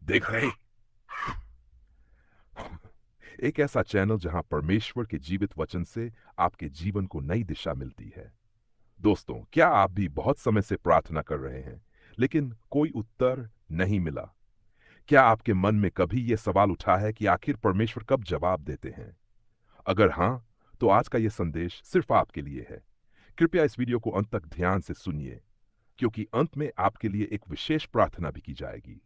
देख रहे, एक ऐसा चैनल जहां परमेश्वर के जीवित वचन से आपके जीवन को नई दिशा मिलती है। दोस्तों, क्या आप भी बहुत समय से प्रार्थना कर रहे हैं लेकिन कोई उत्तर नहीं मिला? क्या आपके मन में कभी यह सवाल उठा है कि आखिर परमेश्वर कब जवाब देते हैं? अगर हां, तो आज का यह संदेश सिर्फ आपके लिए है। कृपया इस वीडियो को अंत तक ध्यान से सुनिए, क्योंकि अंत में आपके लिए एक विशेष प्रार्थना भी की जाएगी।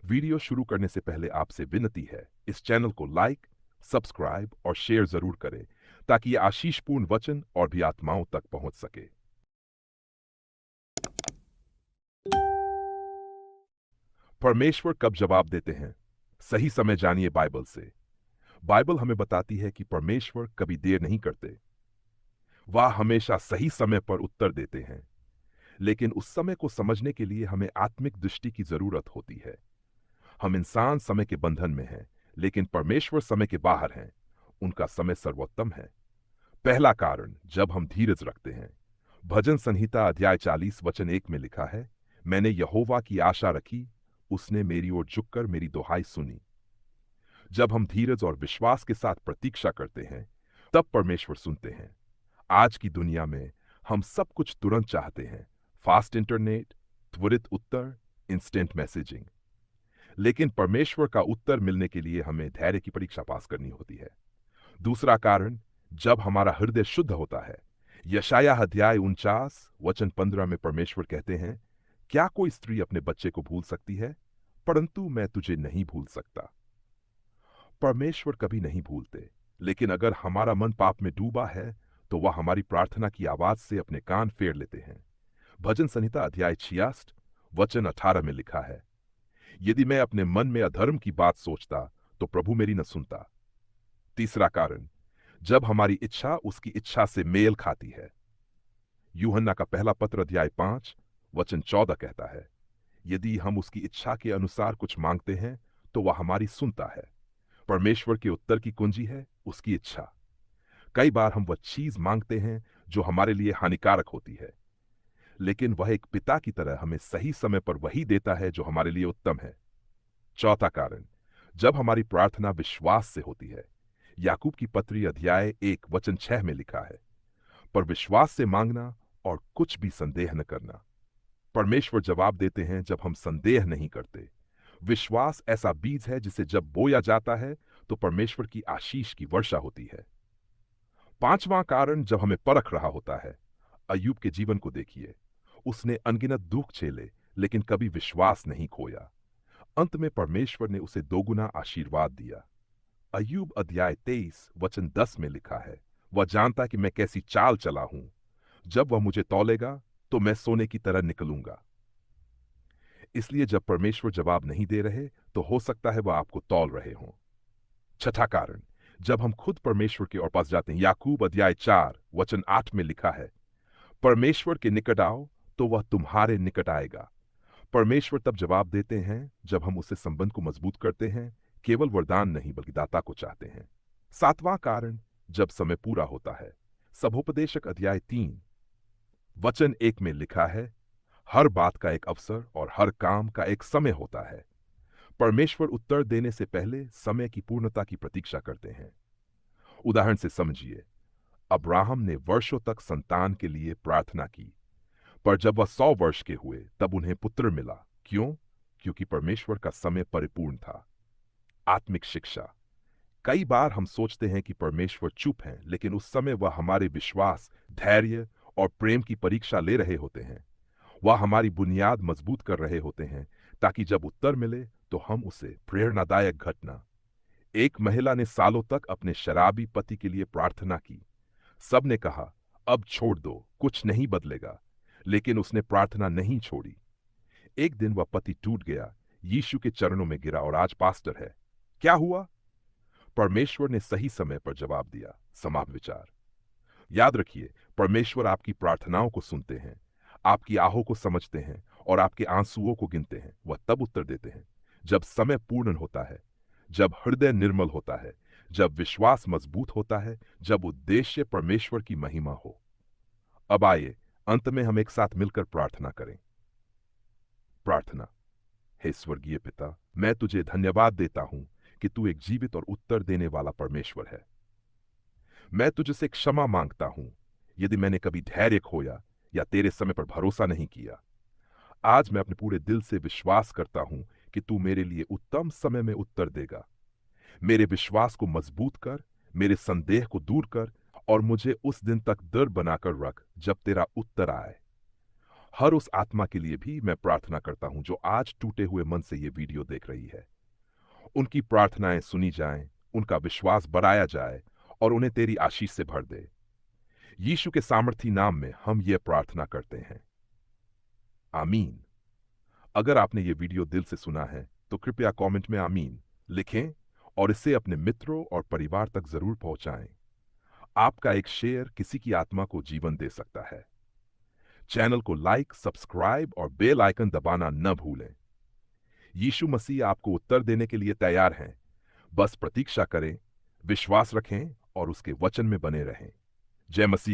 वीडियो शुरू करने से पहले आपसे विनती है, इस चैनल को लाइक, सब्सक्राइब और शेयर जरूर करें, ताकि ये आशीषपूर्ण वचन और भी आत्माओं तक पहुंच सके। परमेश्वर कब जवाब देते हैं? सही समय जानिए बाइबल से। बाइबल हमें बताती है कि परमेश्वर कभी देर नहीं करते। वह हमेशा सही समय पर उत्तर देते हैं। लेकिन उस समय को समझने के लिए हमें आत्मिक दृष्टि की जरूरत होती है। हम इंसान समय के बंधन में हैं, लेकिन परमेश्वर समय के बाहर हैं। उनका समय सर्वोत्तम है। पहला कारण, जब हम धीरज रखते हैं। भजन संहिता अध्याय 40 वचन 1 में लिखा है, मैंने यहोवा की आशा रखी, उसने मेरी ओर झुककर मेरी दुहाई सुनी। जब हम धीरज और विश्वास के साथ प्रतीक्षा करते हैं, तब परमेश्वर सुनते हैं। आज की दुनिया में हम सब कुछ तुरंत चाहते हैं। फास्ट इंटरनेट, त्वरित उत्तर, इंस्टेंट मैसेजिंग। लेकिन परमेश्वर का उत्तर मिलने के लिए हमें धैर्य की परीक्षा पास करनी होती है। दूसरा कारण, जब हमारा हृदय शुद्ध होता है। यशायाह अध्याय 49 वचन 15 में परमेश्वर कहते हैं, क्या कोई स्त्री अपने बच्चे को भूल सकती है, परंतु मैं तुझे नहीं भूल सकता। परमेश्वर कभी नहीं भूलते, लेकिन अगर हमारा मन पाप में डूबा है, तो वह हमारी प्रार्थना की आवाज से अपने कान फेर लेते हैं। भजन संहिता अध्याय 66 वचन 18 में लिखा है, यदि मैं अपने मन में अधर्म की बात सोचता, तो प्रभु मेरी न सुनता। तीसरा कारण, जब हमारी इच्छा उसकी इच्छा से मेल खाती है। यूहन्ना का पहला पत्र अध्याय 5 वचन 14 कहता है, यदि हम उसकी इच्छा के अनुसार कुछ मांगते हैं, तो वह हमारी सुनता है। परमेश्वर के उत्तर की कुंजी है उसकी इच्छा। कई बार हम वह चीज मांगते हैं जो हमारे लिए हानिकारक होती है, लेकिन वह एक पिता की तरह हमें सही समय पर वही देता है जो हमारे लिए उत्तम है। चौथा कारण, जब हमारी प्रार्थना विश्वास से होती है। याकूब की पत्री अध्याय 1 वचन 6 में लिखा है, पर विश्वास से मांगना और कुछ भी संदेह न करना। परमेश्वर जवाब देते हैं जब हम संदेह नहीं करते। विश्वास ऐसा बीज है जिसे जब बोया जाता है, तो परमेश्वर की आशीष की वर्षा होती है। पांचवां कारण, जब हमें परख रहा होता है। अय्यूब के जीवन को देखिए। उसने अनगिनत दुख झेले, लेकिन कभी विश्वास नहीं खोया। अंत में परमेश्वर ने उसे दोगुना आशीर्वाद दिया। अय्यूब अध्याय 23 वचन 10 में लिखा है, वह जानता कि मैं कैसी चाल चला हूं। जब वह मुझे तौलेगा, तो मैं सोने की तरह निकलूंगा। इसलिए जब परमेश्वर जवाब नहीं दे रहे, तो हो सकता है वह आपको तौल रहे हों। छठा कारण, जब हम खुद परमेश्वर के और पास जाते हैं। याकूब अध्याय 4 वचन 8 में लिखा है, परमेश्वर के निकट आओ, तो वह तुम्हारे निकट आएगा। परमेश्वर तब जवाब देते हैं जब हम उससे संबंध को मजबूत करते हैं, केवल वरदान नहीं बल्कि दाता को चाहते हैं। सातवां कारण, जब समय पूरा होता है। सबोपदेशक अध्याय 3 वचन 1 में लिखा है, हर बात का एक अवसर और हर काम का एक समय होता है। परमेश्वर उत्तर देने से पहले समय की पूर्णता की प्रतीक्षा करते हैं। उदाहरण से समझिए, अब्राहम ने वर्षों तक संतान के लिए प्रार्थना की, पर जब वह 100 वर्ष के हुए, तब उन्हें पुत्र मिला। क्यों? क्योंकि परमेश्वर का समय परिपूर्ण था। आत्मिक शिक्षा, कई बार हम सोचते हैं कि परमेश्वर चुप हैं, लेकिन उस समय वह हमारे विश्वास, धैर्य और प्रेम की परीक्षा ले रहे होते हैं। वह हमारी बुनियाद मजबूत कर रहे होते हैं, ताकि जब उत्तर मिले, तो हम उसे प्रेरणादायक घटना। एक महिला ने सालों तक अपने शराबी पति के लिए प्रार्थना की। सब ने कहा, अब छोड़ दो, कुछ नहीं बदलेगा। लेकिन उसने प्रार्थना नहीं छोड़ी। एक दिन वह पति टूट गया, यीशु के चरणों में गिरा और आज पास्टर है। क्या हुआ? परमेश्वर ने सही समय पर जवाब दिया। समाप्त विचार। याद रखिए, परमेश्वर आपकी प्रार्थनाओं को सुनते हैं, आपकी आहों को समझते हैं और आपके आंसुओं को गिनते हैं। वह तब उत्तर देते हैं जब समय पूर्ण होता है, जब हृदय निर्मल होता है, जब विश्वास मजबूत होता है, जब उद्देश्य परमेश्वर की महिमा हो। अब आइए, अंत में हम एक साथ मिलकर प्रार्थना करें। प्रार्थना। हे स्वर्गीय पिता, मैं तुझे धन्यवाद देता हूं कि तू एक जीवित और उत्तर देने वाला परमेश्वर है। मैं तुझसे क्षमा मांगता हूं यदि मैंने कभी धैर्य खोया या तेरे समय पर भरोसा नहीं किया। आज मैं अपने पूरे दिल से विश्वास करता हूं कि तू मेरे लिए उत्तम समय में उत्तर देगा। मेरे विश्वास को मजबूत कर, मेरे संदेह को दूर कर और मुझे उस दिन तक दृढ़ बनाकर रख जब तेरा उत्तर आए। हर उस आत्मा के लिए भी मैं प्रार्थना करता हूं जो आज टूटे हुए मन से ये वीडियो देख रही है। उनकी प्रार्थनाएं सुनी जाएं, उनका विश्वास बढ़ाया जाए और उन्हें तेरी आशीष से भर दे। यीशु के सामर्थी नाम में हम ये प्रार्थना करते हैं, आमीन। अगर आपने ये वीडियो दिल से सुना है तो कृपया कमेंट में आमीन लिखें और इसे अपने मित्रों और परिवार तक जरूर पहुंचाएं। आपका एक शेयर किसी की आत्मा को जीवन दे सकता है। चैनल को लाइक, सब्सक्राइब और बेल आइकन दबाना न भूलें। यीशु मसीह आपको उत्तर देने के लिए तैयार हैं। बस प्रतीक्षा करें, विश्वास रखें और उसके वचन में बने रहें। जय मसीह।